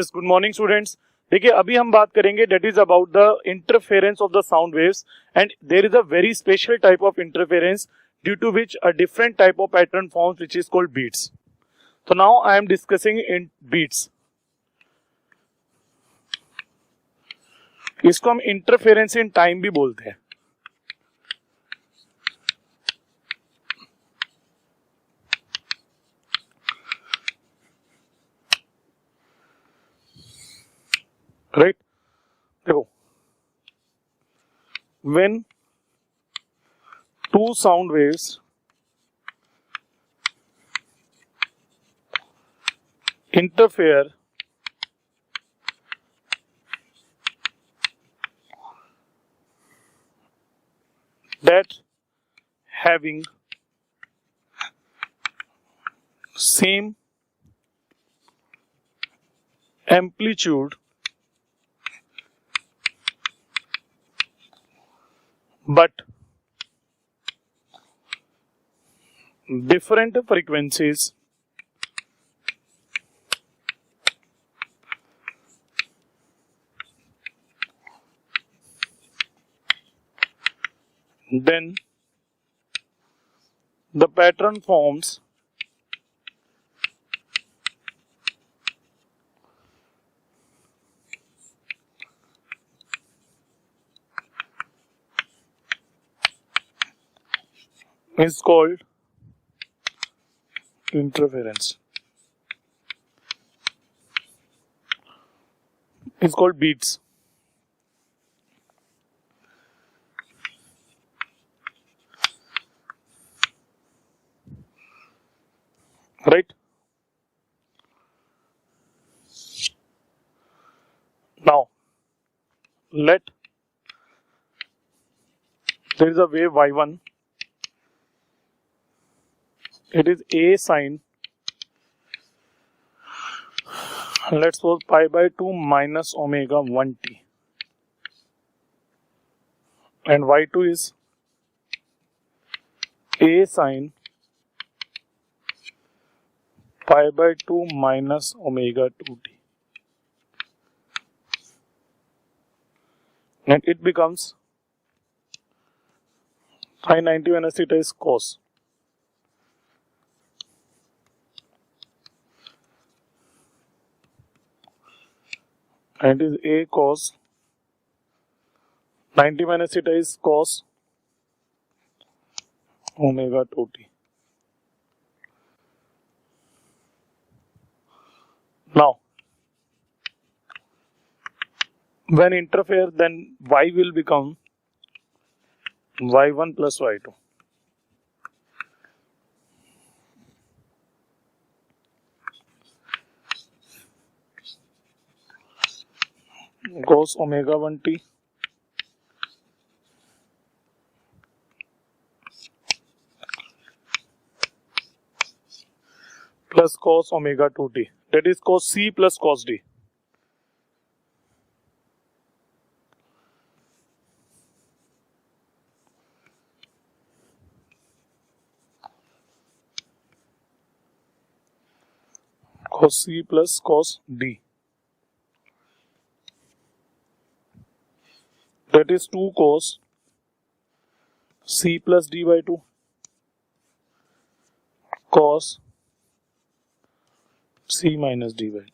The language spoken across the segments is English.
Yes good morning students. देखिए अभी हम बात करेंगे that is about the interference of the sound waves and there is a very special type of interference due to which a different type of pattern forms which is called beats. तो now I am discussing in beats. इसको हम interference in time भी बोलते हैं। Right देखो, when two sound waves interfere that having same amplitude but different frequencies then the pattern forms is called interference. It's called beats. Right? Now, there is a wave y1. It is a sine, let's suppose pi by 2 minus omega 1t, and y2 is a sine pi by 2 minus omega 2t, and it becomes sin 90 minus theta is cos. And it is a cos 90 minus theta is cos omega 2t. Now, when interfere, then y will become y1 plus y2. Cos omega 1t plus cos omega 2t, that is cos c plus cos d. Cos c plus cos d, that is 2 cos c plus d by 2 cos c minus d by 2.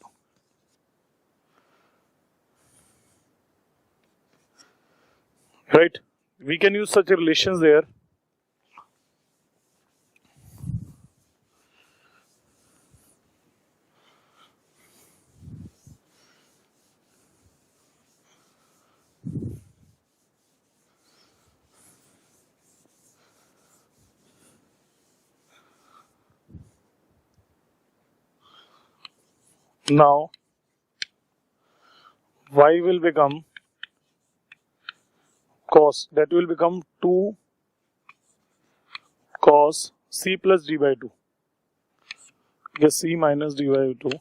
Right? We can use such relations there. Now, y will become cos, that will become 2 cos c plus d by 2, yes, c minus d by 2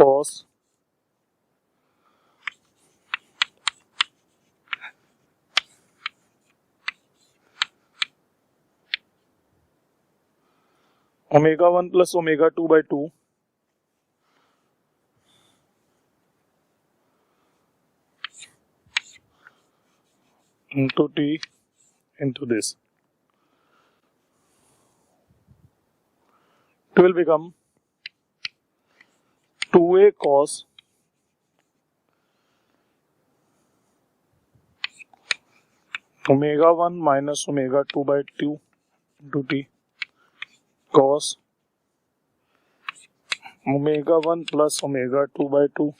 cos omega 1 plus omega 2 by 2 into t into this. It will become 2a cos omega 1 minus omega 2 by 2 into t cos omega 1 plus omega 2 by 2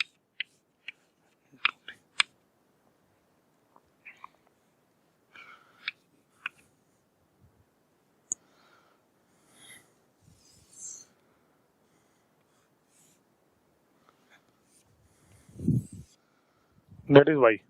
that is y.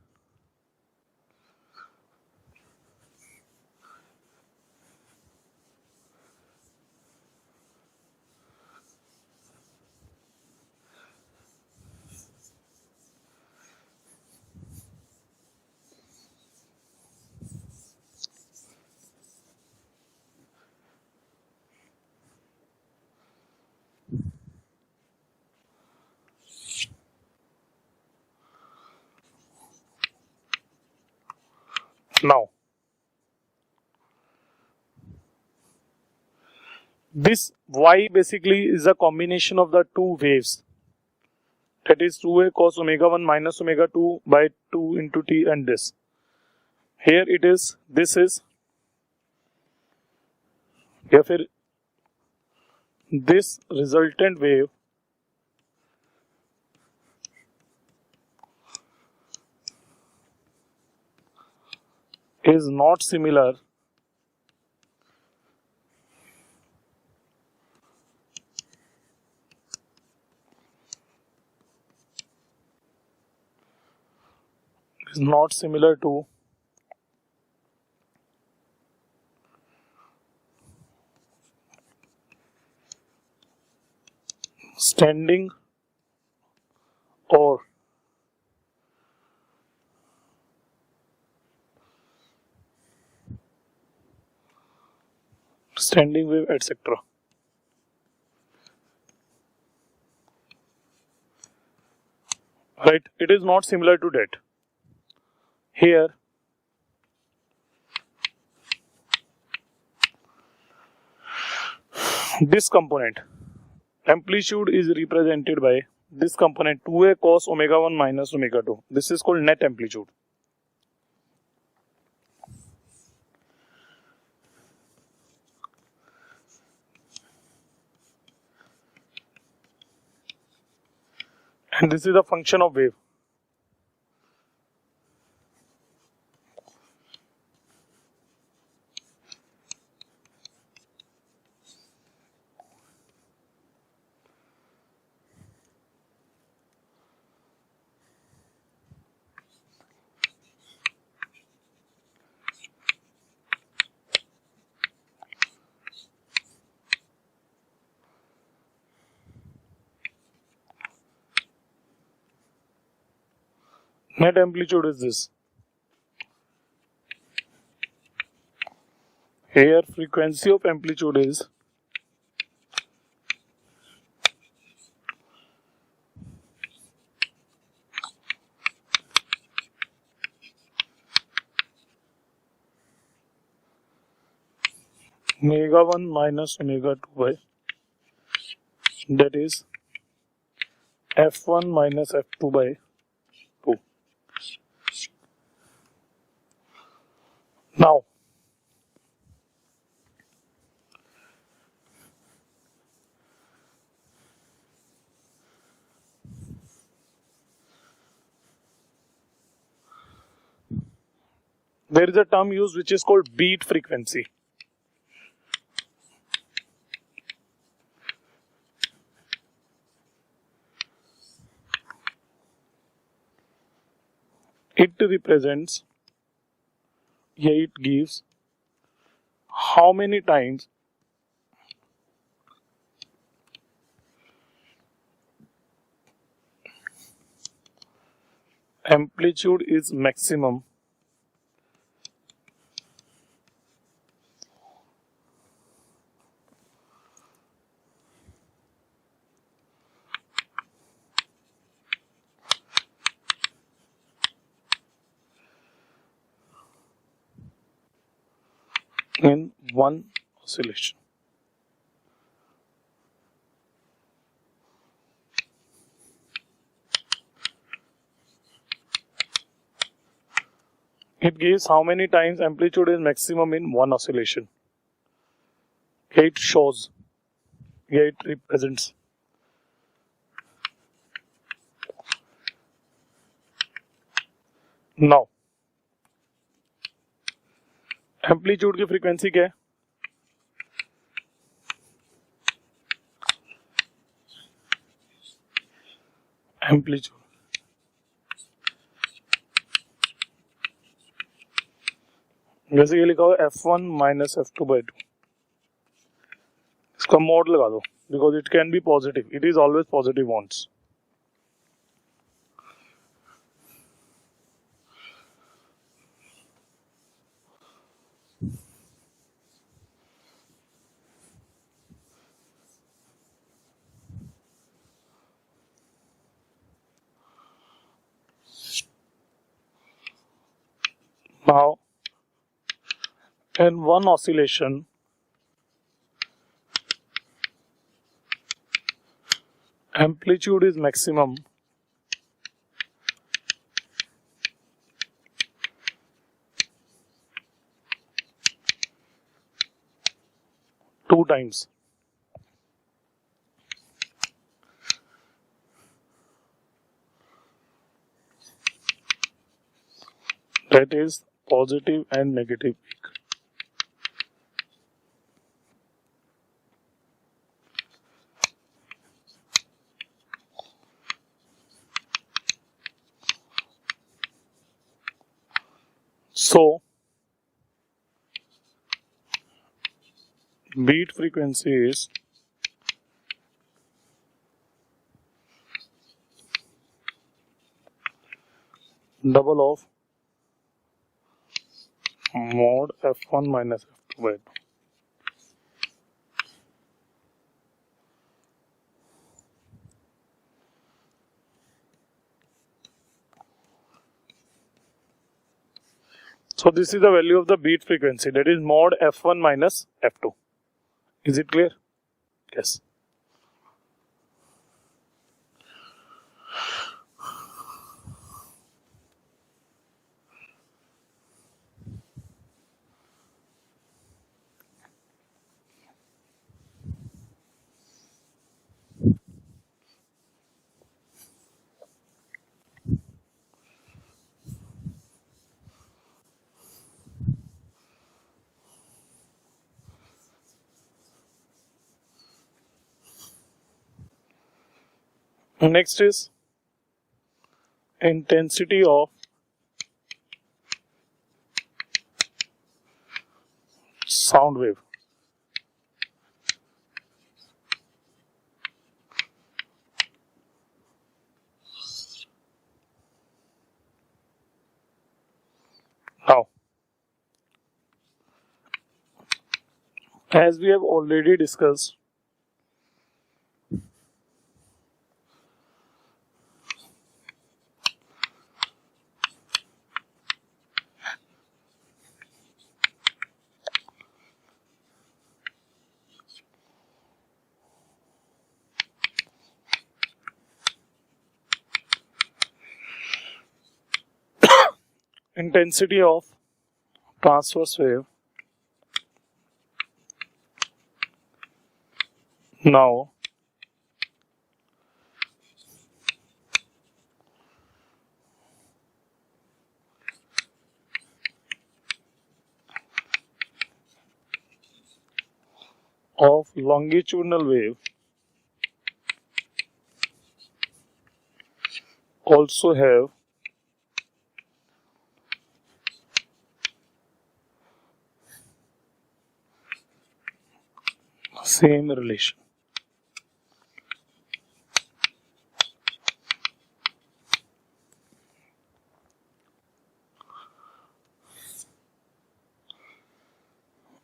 Now, this y basically is a combination of the two waves, that is 2a cos omega 1 minus omega 2 by 2 into t and this. Here it is, this is, या फिर this resultant wave is not similar to standing or standing wave, etc. Right, it is not similar to that. Here this component amplitude is represented by this component 2a cos omega 1 minus omega 2. This is called net amplitude. And this is a function of wave. Net amplitude is this. Here frequency of amplitude is omega 1 minus omega 2 by, that is f1 minus f2 by 2. Now, there is a term used which is called beat frequency. It represents, it gives how many times amplitude is maximum in one oscillation. It gives how many times amplitude is maximum in one oscillation. It shows, it represents. Now, amplitude की frequency क्या है? Amplitude जैसे ये लिखा हुआ f1 minus f2/2, इसका mode लगा दो because it can be positive, it is always positive wants. Now, in one oscillation, amplitude is maximum two times. That is positive and negative peak. So, beat frequency is double of mod f1 minus f2/2. So this is the value of the beat frequency, that is mod f1 minus f2. Is it clear? Yes. Next is intensity of sound wave. Now, as we have already discussed, intensity of transverse wave now of longitudinal wave also have same relation.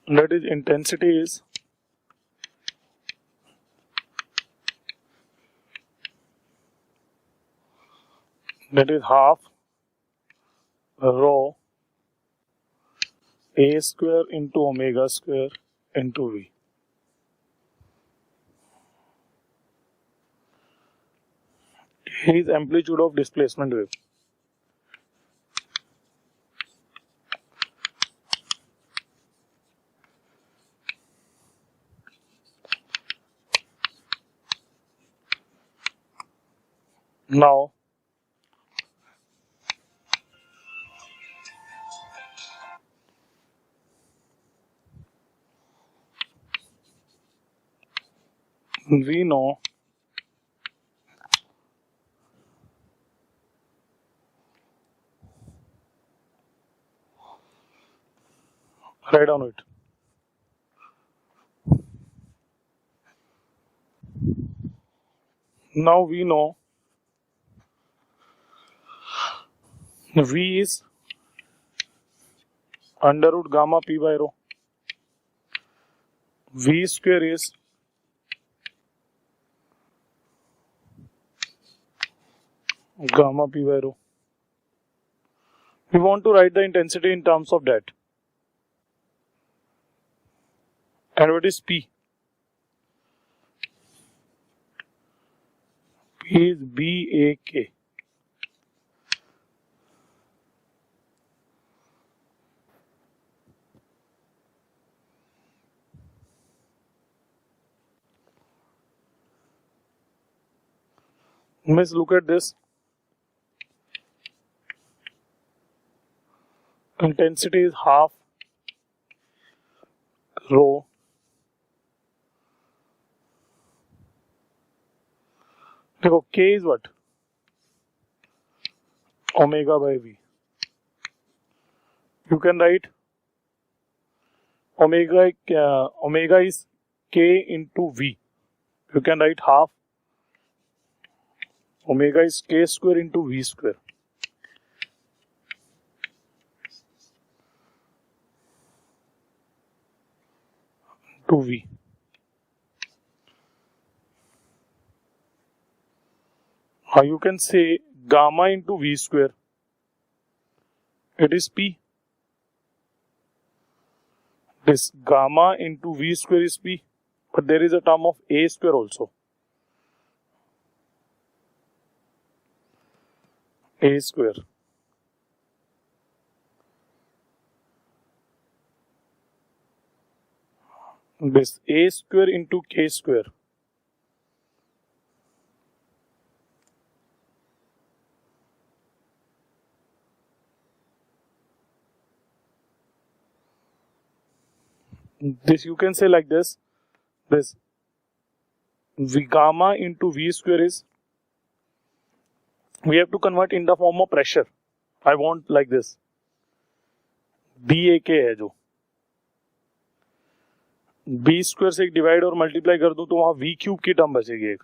That is, intensity is half rho A square into omega square into V. A is amplitude of displacement wave. Now, we know write down it. Now we know V is under root gamma P by rho. V square is gamma P by rho. We want to write the intensity in terms of that. And what is P? P is BAK. Miss, look at this. Intensity is half rho देखो K is what? Omega by V. You can write omega is K into V. You can write half omega is K square into V square. To V. Or you can say gamma into V square. It is P. This gamma into V square is P. But there is a term of A square also. A square. This A square into K square. This you can say like this. This V gamma into V square is, we have to convert in the form of pressure. I want like this. BAK है जो B square से एक divide और multiply कर दूं तो वहां V cube की टर्म बचेगी एक.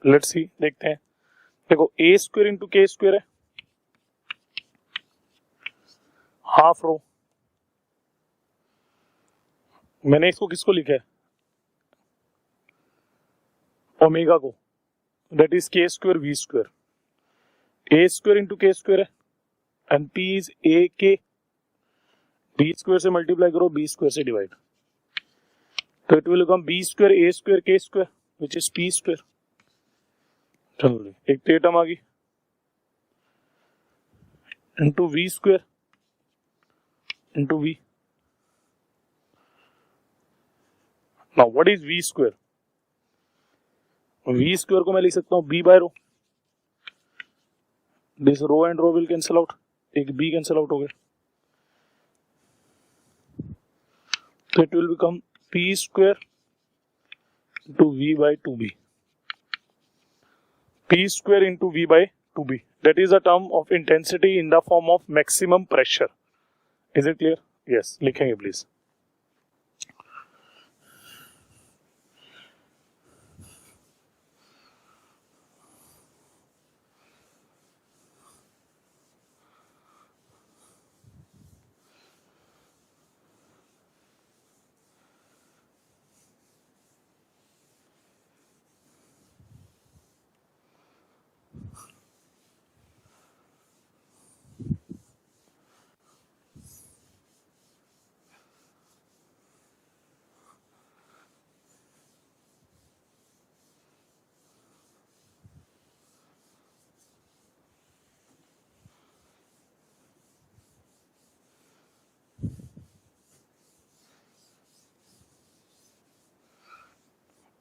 लेट्स सी, देखते हैं. देखो A square into K square है हाफ रो. मैंने इसको किसको लिखा है? ओमेगा को. That is K square V square. A square into K square है and P is AK. B square से मल्टीप्लाई करो, B स्क्वायर से डिवाइड, तो it will become B square A square K square which is P square. चलो एक term आ गई into V square into V. Now what is V square? V square को मैं लिख सकता हूं B by rho. This rho and rho will cancel out, एक B कैंसिल आउट हो गया, तो it will become P square into V by 2B. P square into V by 2B. That is a term of intensity in the form of maximum pressure. Is it clear? Yes. लिखेंगे please.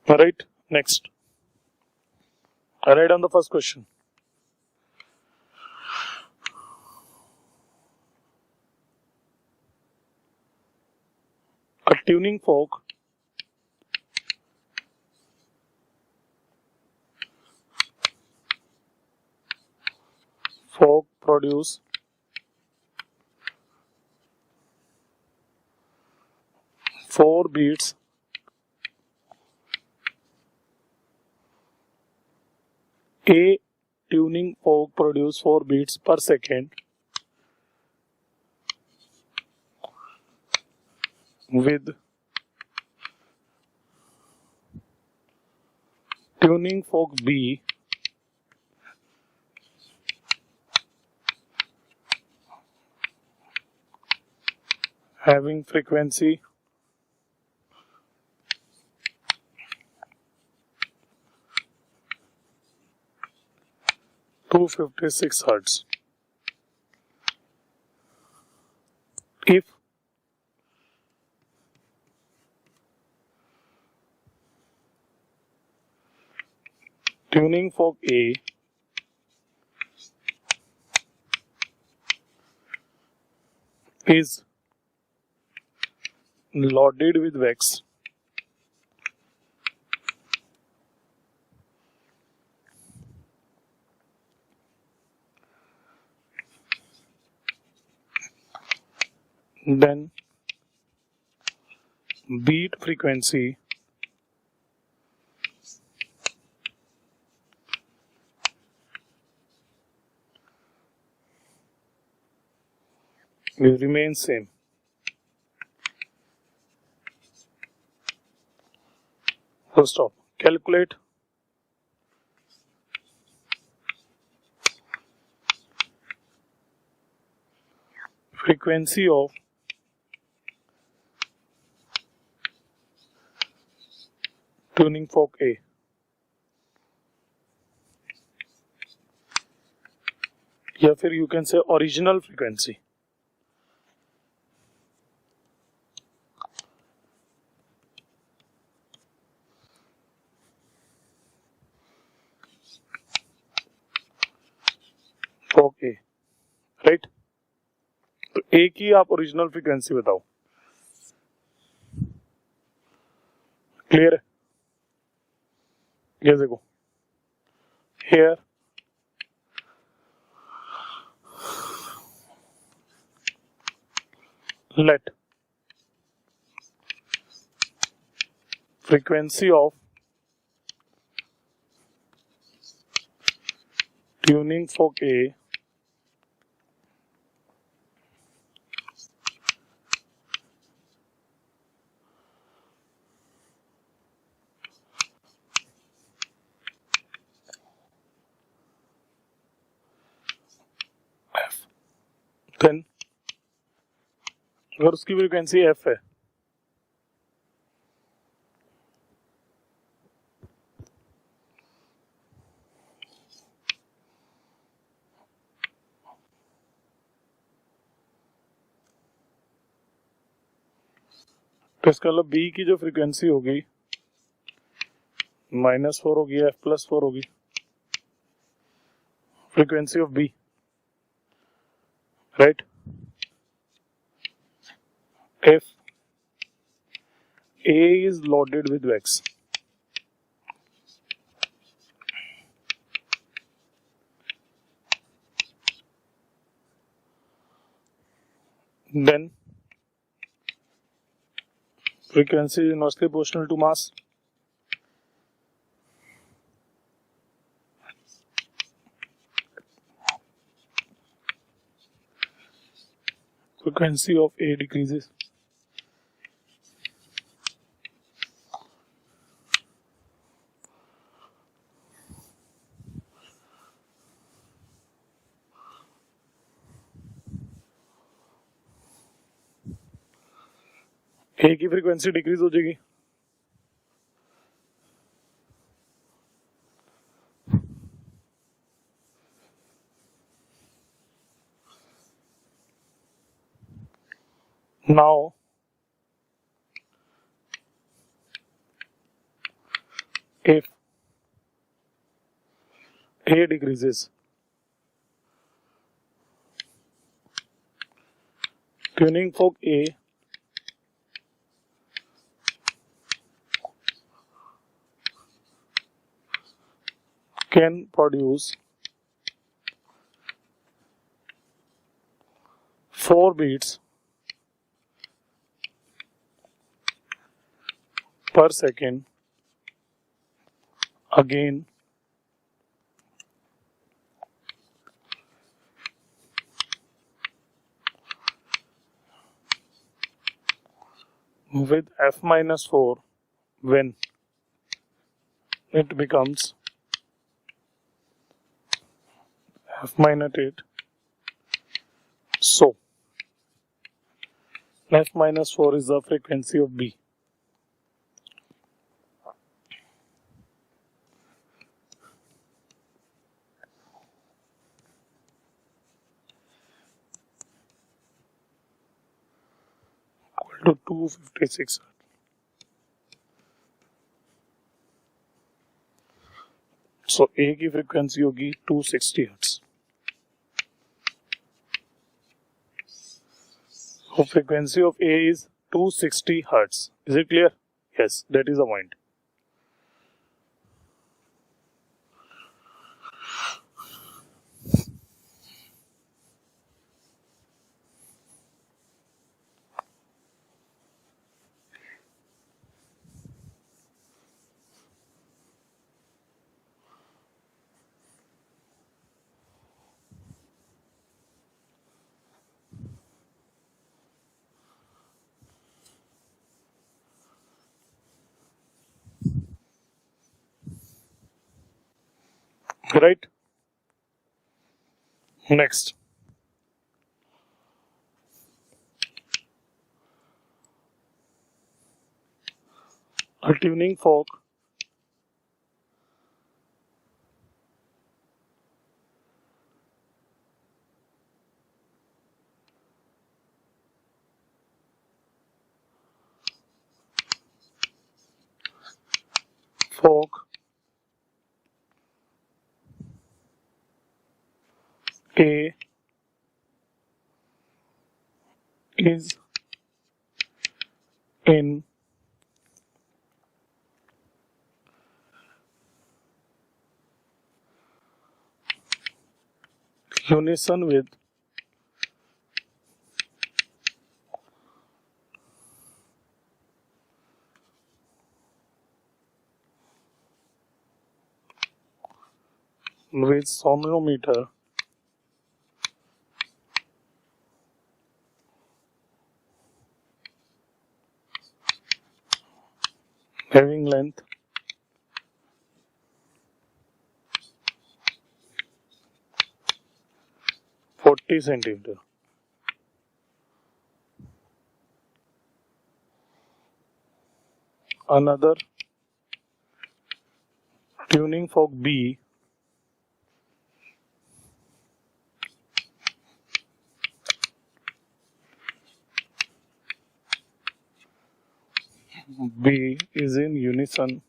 Alright, next. I write down the first question. A tuning fork produce 4 beats A tuning fork produce 4 beats per second with tuning fork B having frequency 256 Hz. If tuning fork A is loaded with wax, then beat frequency will remain same. Full stop. Calculate frequency of tuning fork A. या फिर you can say original frequency. Fork A, right? तो A की आप original frequency बताओ. Clear है? ये देखो here let frequency of tuning fork A F. Then अगर उसकी फ्रीक्वेंसी F है तो इसका मतलब B की जो फ्रीक्वेंसी होगी -4 होगी, F+4 होगी. Frequency of B, right? If A is loaded with wax, then frequency is inversely proportional to mass. Frequency of A decreases. A की फ्रीक्वेंसी डिक्रीज हो जाएगी. Now If A decreases, tuning fork A can produce 4 beats per second. Again, with f minus 4 when it becomes f minus 8. So, f minus 4 is the frequency of B. Equal to 256. So A की frequency होगी 260 Hz. So frequency of A is 260 Hz. Is it clear? Yes, that is the point. Right? Next. A tuning fork A is in unison with sonometer having length 40 centimeter. Another tuning fork B is in unison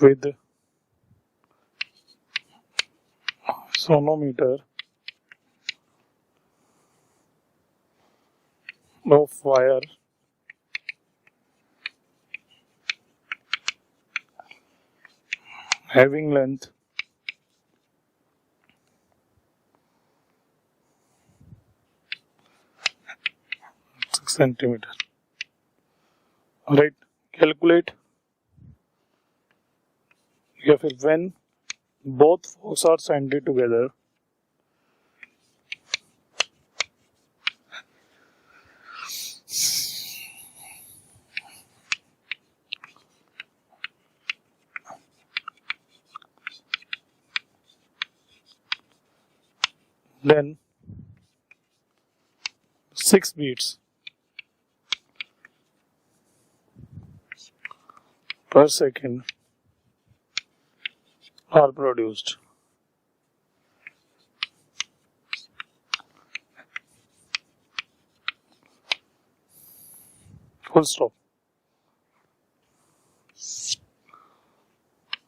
with sonometer of wire having length 6 centimeter. Right? Calculate. If when both forks are sanded together, then 6 beats per second are produced. full stop.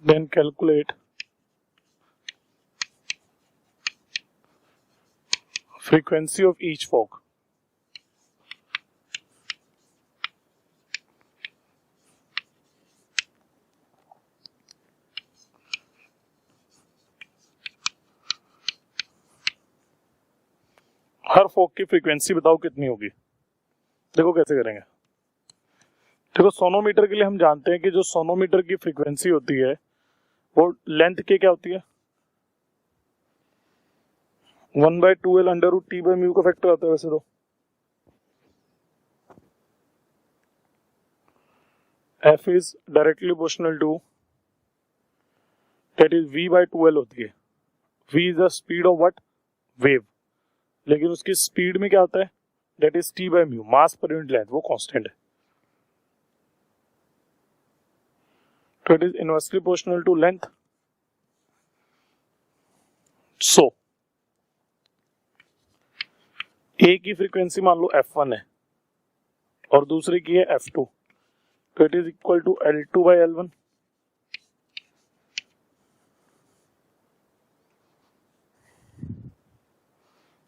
Then calculate frequency of each fog. Her fog की frequency बताओ कितनी होगी। देखो कैसे करेंगे। देखो sonometer के लिए हम जानते हैं कि जो सोनोमीटर की फ्रीक्वेंसी होती है वो लेंथ के क्या होती है, 1/2L √T/μ का फैक्टर आता है वैसे तो। F is directly proportional to that is V/2L होती है। V is the speed of what, wave, लेकिन उसकी स्पीड में क्या होता है, that is T/μ, mass per unit length, वो कांस्टेंट है। तो it is inversely proportional to length. So A की फ्रीक्वेंसी मान लो F1 है और दूसरे की है F2, तो it is equal to L2/L1।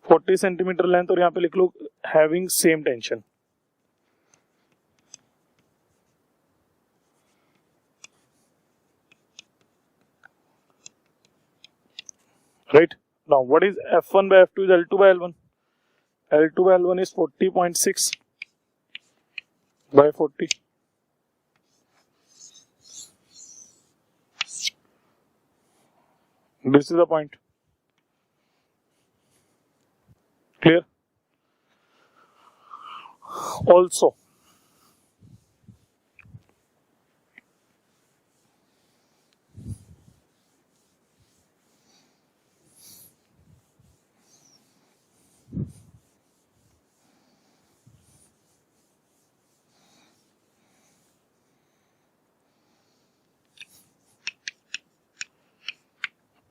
Forty centimetre length और यहाँ पे लिख लो having same tension. Right, now what is F1/F2 is L2/L1. L2/L1 is 40.6 by 40. This is the point. Clear? Also,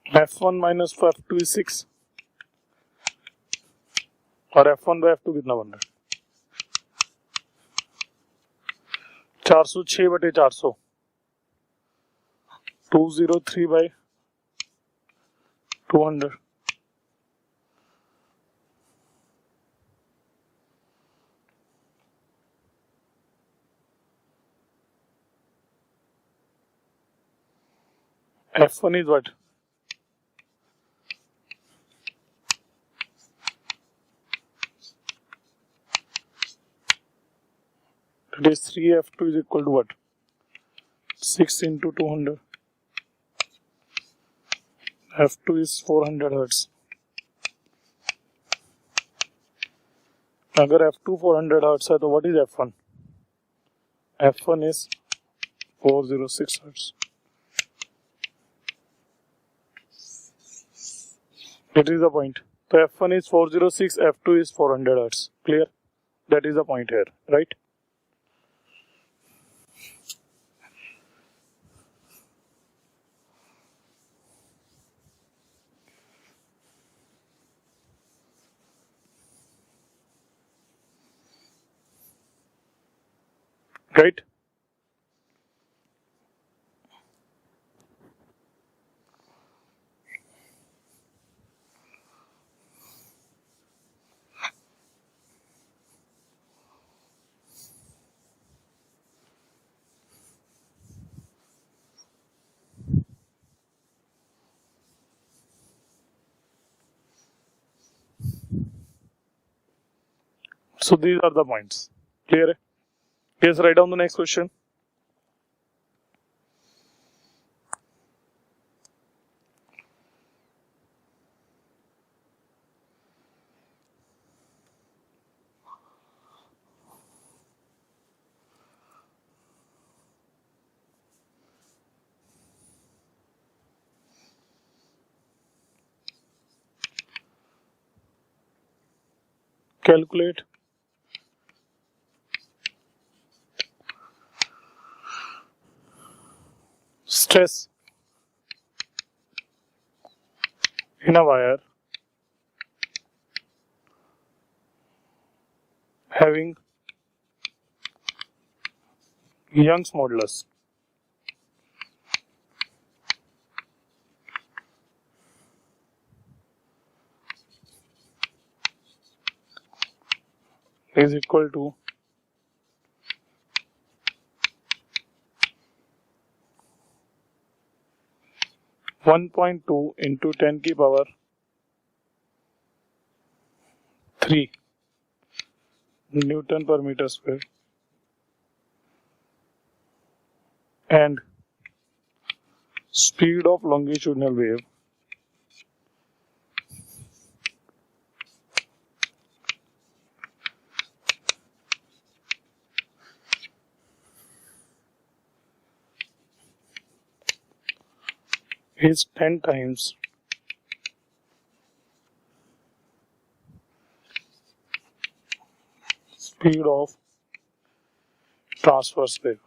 F1 minus F2 is 6 और F1/F2 कितना बन रहा है, 406/400, 203/200। F1 is what? It is 3F2 is equal to what? 6 into 200. F2 is 400 Hertz. अगर F2 400 Hertz है तो what is F1? F1 is 406 Hertz. That is the point. So F1 is 406, F2 is 400 Hertz. Clear? That is the point here, right? Right? So these are the points. Clear? Yes, write down the next question. Calculate stress in a wire having Young's modulus. Is equal to 1.2 into 10 की power 3 Newton per meter square and speed of longitudinal wave is 10 times speed of transverse wave.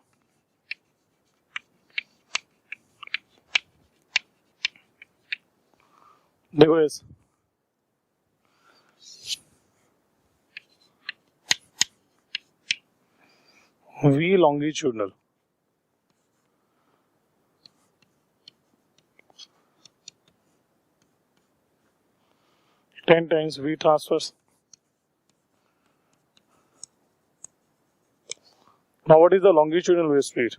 देखो इस V longitudinal ten times V transverse. Now what is the longitudinal wave speed?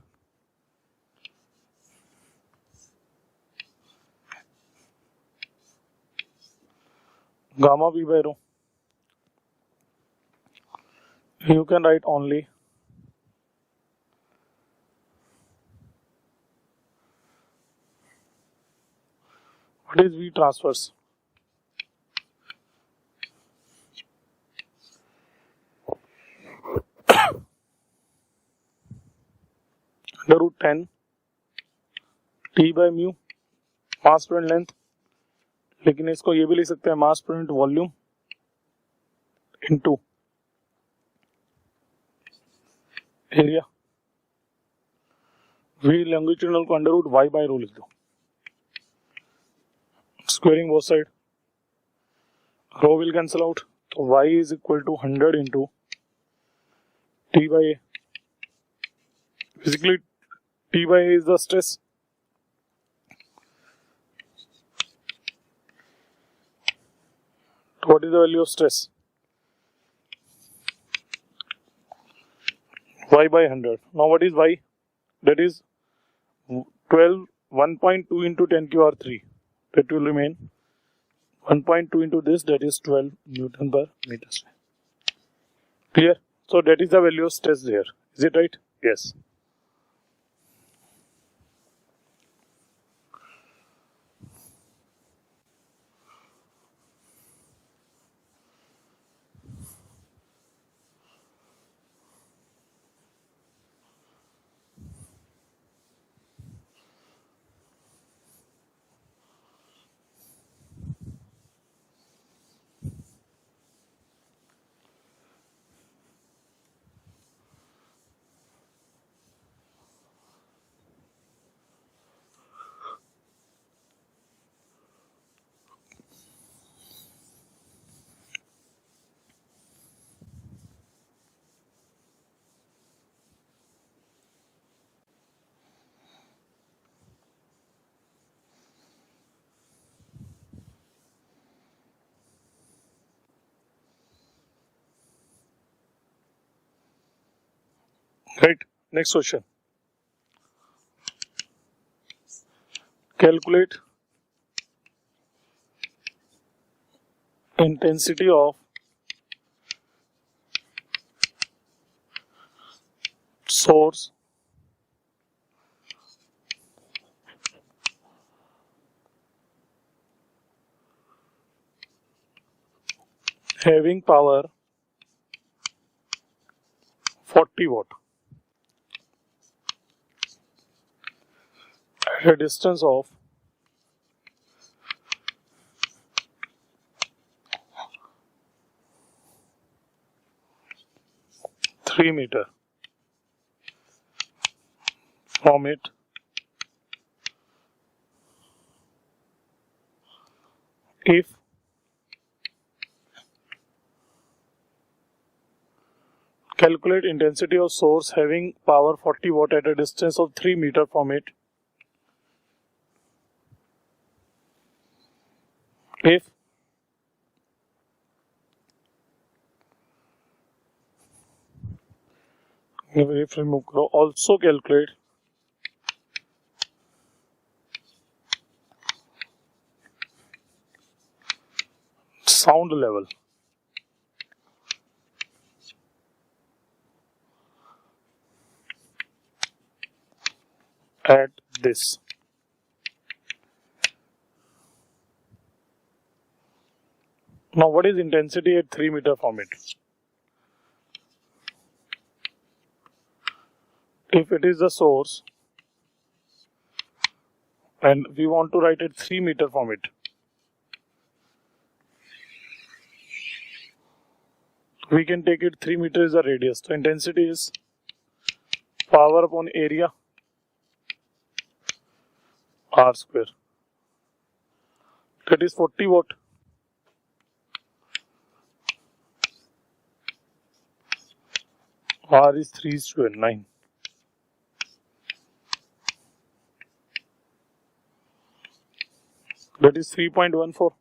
Gamma V by rho. You can write only what is V transverse? Under root 10 T by mu mass per unit length, लेकिन इसको ये भी लिख सकते हैं mass per unit volume into area. V longitudinal को under root y by rho लिख दो, squaring both side, rho will cancel out, तो y is equal to 100 into T by A. Basically T by A is the stress. What is the value of stress? Y by 100. Now what is Y? That is 1.2 into 10 to power 3. That will remain 1.2 into this, that is 12 Newton per meter square. Clear? So that is the value of stress there. Is it right? Yes. Right. Next question. Calculate intensity of source having power 40 watt at a distance of 3 meter from it if Calculate intensity of source having power 40 watt at a distance of 3 meter from it. If remove, also calculate sound level at this. Now what is intensity at 3 meter from it? If it is the source and we want to write it 3 meter from it, we can take it 3 meter is the radius. So intensity is power upon area R square. That is 40 watt. R is 3:9. That is 3.14.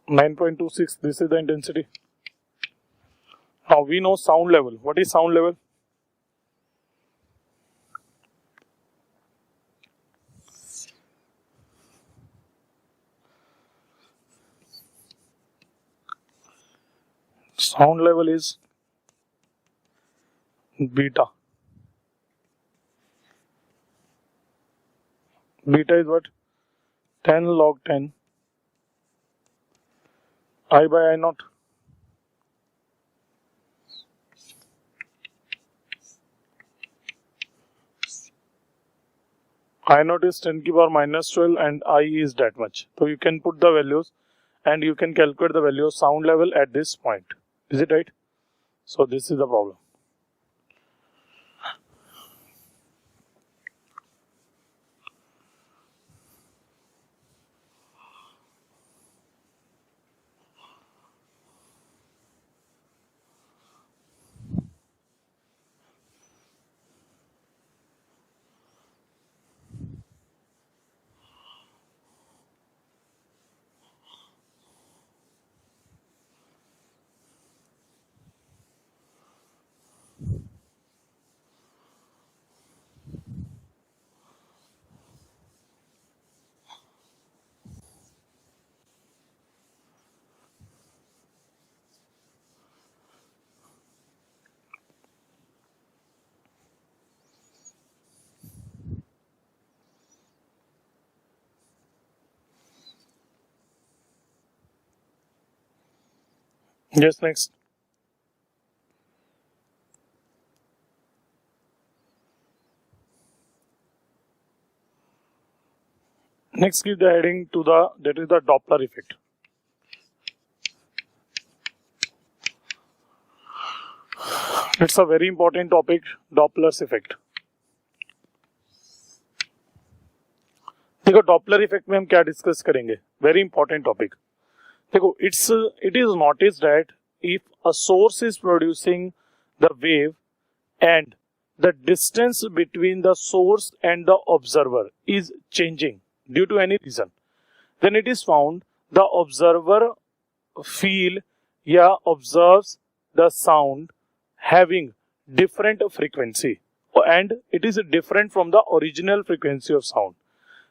(9.26). This is the intensity. Now we know sound level. What is sound level? Sound level is beta. Beta is what? 10 log 10 I by I naught. I naught is 10 to the power minus 12 and I is that much. So you can put the values and you can calculate the value of sound level at this point. Is it right? So this is the problem. Yes, next. Next, give the heading to that is the Doppler effect. It's a very important topic, Doppler's effect. देखो Doppler effect में हम क्या discuss करेंगे? Very important topic. देखो it is noticed that if a source is producing the wave and the distance between the source and the observer is changing due to any reason, then it is found the observer feel या observes the sound having different frequency and it is different from the original frequency of sound.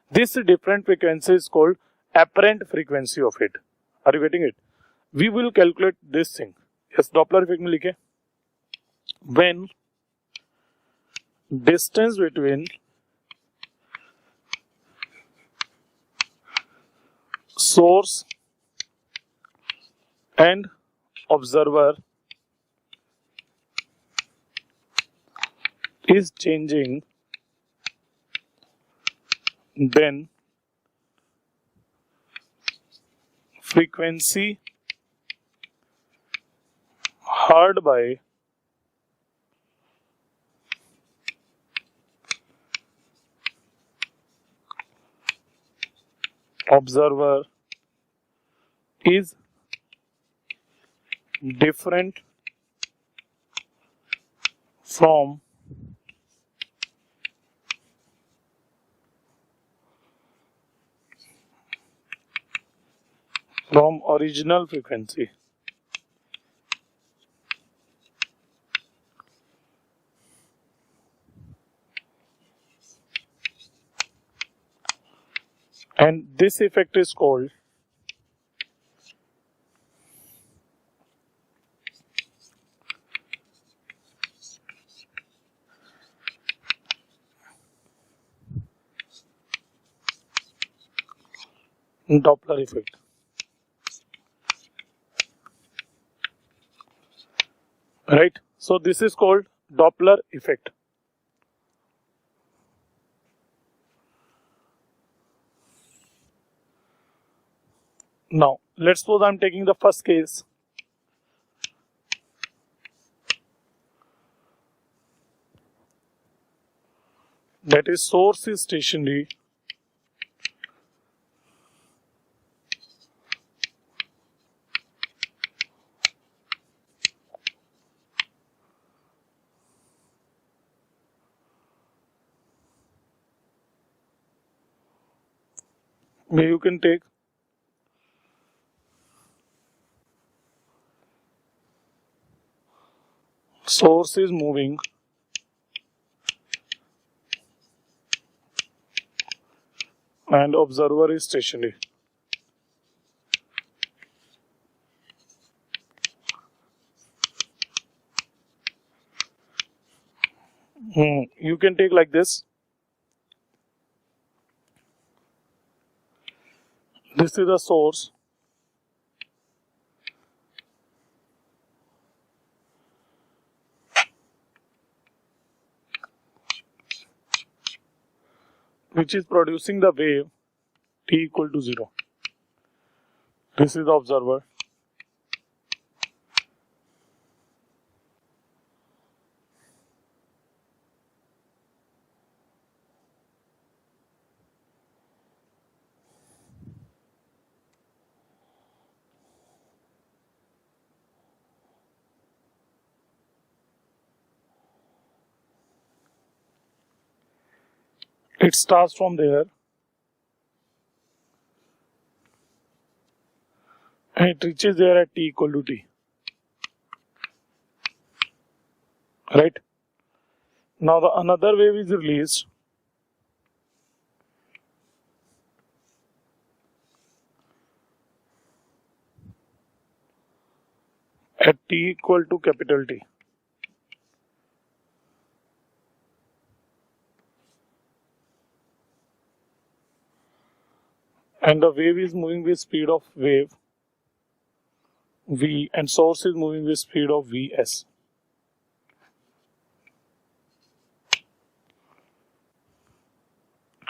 This different frequency is called apparent frequency of it. Are you getting it? We will calculate this thing. Yes, Doppler effect में लिखे. When distance between source and observer is changing, then frequency heard by observer is different from original frequency. And this effect is called Doppler effect. Right? So this is called Doppler effect. Now, let's suppose I'm taking the first case. That is, source is stationary. Maybe you can take source is moving and observer is stationary. You can take like this. This is the source. Which is producing the wave t equal to 0. This is the observer. It starts from there and it reaches there at t equal to t. Right? Now the another wave is released at t equal to capital T. And the wave is moving with speed of wave v and source is moving with speed of vs.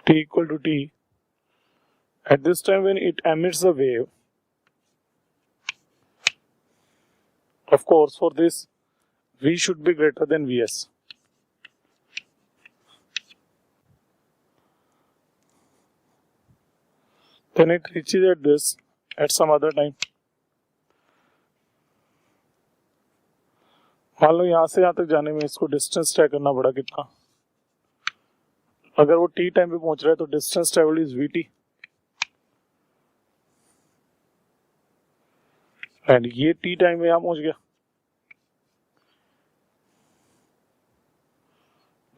T equal to t. At this time when it emits the wave, of course for this v should be greater than vs. Then it reaches at this at some other time. मान लो यहाँ से यहाँ तक जाने में इसको distance तय करना पड़ा कितना. अगर वो t टाइम पे पहुंच रहा है तो distance travel is vt. And ये t टाइम में यहाँ पहुंच गया.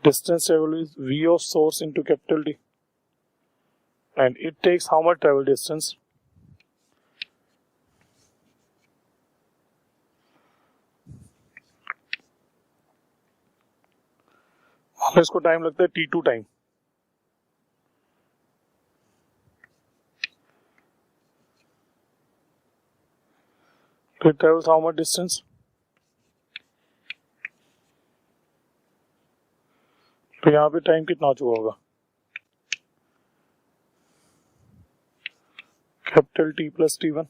Distance travel is v of source into capital T. And it takes how much travel distance? इसको टाइम लगता है t2 टाइम. तो it travels how much distance? तो यहाँ पे टाइम कितना हो चुका होगा? Capital T plus T1.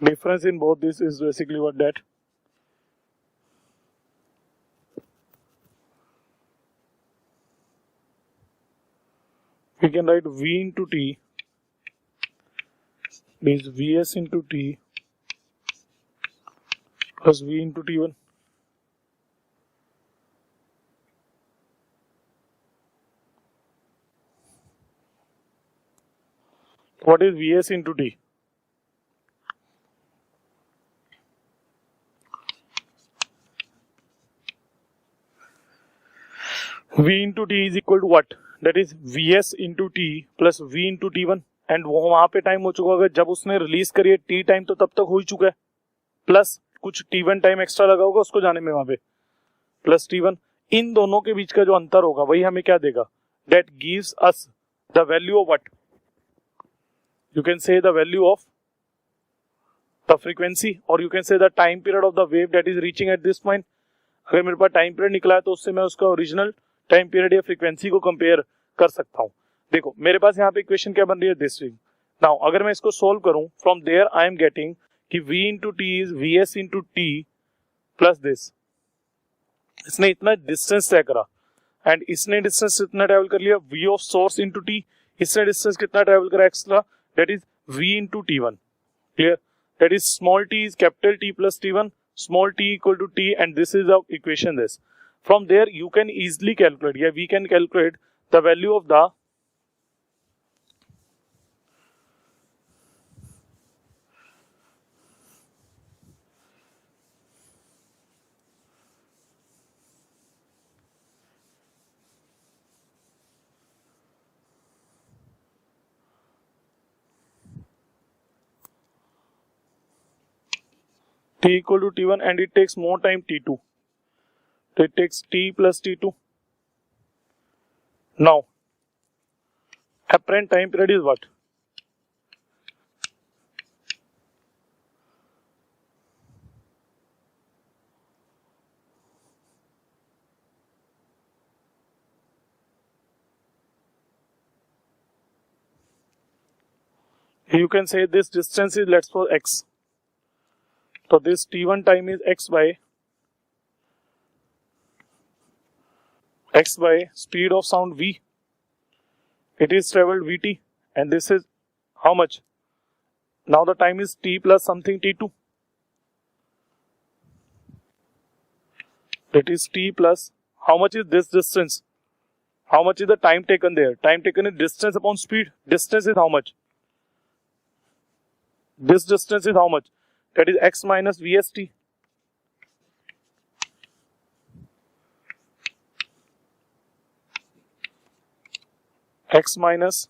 Difference in both this is basically what that. We can write V into T means Vs into T plus V into T1. What is Vs into T? V into T is equal to what? That is Vs into T plus V into T1. And वो वहां पे time हो चुका होगा जब उसने release करी है टी टाइम, तो तब तक हो ही चुका है, प्लस कुछ T1 टाइम एक्स्ट्रा लगा होगा उसको जाने में वहां पे, प्लस T1. इन दोनों के बीच का जो अंतर होगा वही हमें क्या देगा? That gives us the value of what? You can say the value of the frequency और you can say the time period of the wave that is reaching at this point. अगर मेरे पास टाइम पीरियड निकला है तो उससे मैं उसका original time period या फ्रीक्वेंसी को कंपेयर कर सकता हूं. देखो मेरे पास यहाँ पे इक्वेशन क्या बन रही है? This wing. नाउ अगर मैं इसको सोल्व करूं, from there I am getting कि v into T is vs into T plus this. इसने इतना डिस्टेंस तय करा एंड इसने डिस्टेंस इतना ट्रेवल कर लिया, v of source into T. इसने डिस्टेंस कितना ट्रेवल करा extra? That is v into T1. Clear? That is small t is capital T plus T1, small t equal to t, and this is the equation this. From there you can easily calculate, yeah, we can calculate the value of the t equal to T1 and it takes more time T2. So it takes t plus T2. Now, apparent time period is what? You can say this distance is, let's suppose, x. So this T1 time is x by speed of sound v. It is traveled vt, and this is how much? Now the time is t plus something T2. That is t plus, how much is this distance? How much is the time taken there? Time taken is distance upon speed. Distance is how much? This distance is how much? That is x minus vst. X minus,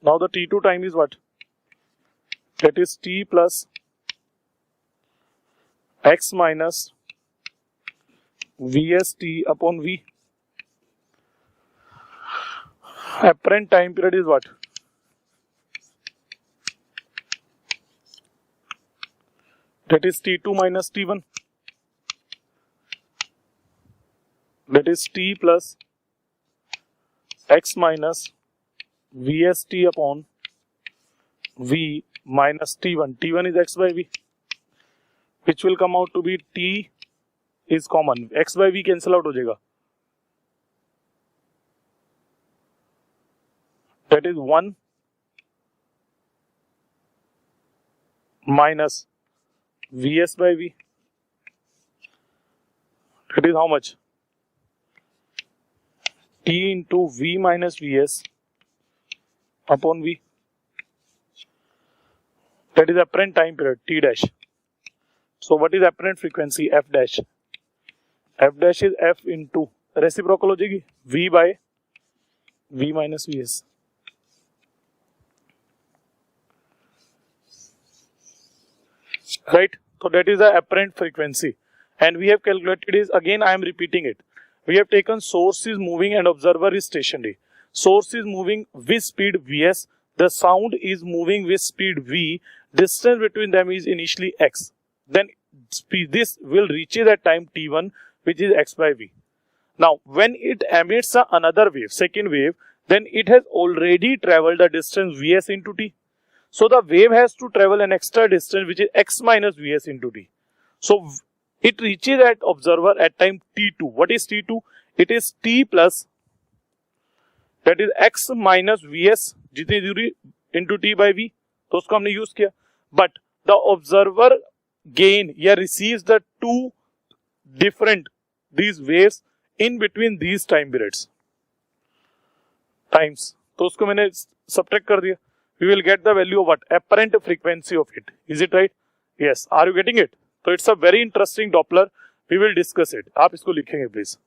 now the T2 time is what? That is t plus x minus vst upon v. Apparent time period is what? That is T2 minus T1. That is t plus x minus vst upon v minus T1. T1 is x by v, which will come out to be t is common. X by v cancel out हो जाएगा. That is 1 minus Vs by v. That is how much? T into v minus Vs upon v. That is apparent time period, t dash. So what is apparent frequency? F dash. F dash is f into reciprocal हो जाएगी v by v minus Vs. Right? So that is the apparent frequency, and we have calculated is, again I am repeating it. We have taken source is moving and observer is stationary. Source is moving with speed Vs, the sound is moving with speed V, distance between them is initially x. Then this will reach at time T1, which is x by v. Now when it emits another wave, second wave, then it has already traveled the distance Vs into t. So the wave has to travel an extra distance which is x minus vs into t. So it reaches at observer at time t2. What is t2? It is t plus, that is x minus vs जितनी दूरी into t by v, तो उसको हमने use किया. But the observer gain या receives the two different these waves in between these time periods times, तो उसको मैंने subtract कर दिया. We will get the value of what? Apparent frequency of it. Is it right? Yes. Are you getting it? So it's a very interesting Doppler. We will discuss it. आप इसको लिखेंगे please.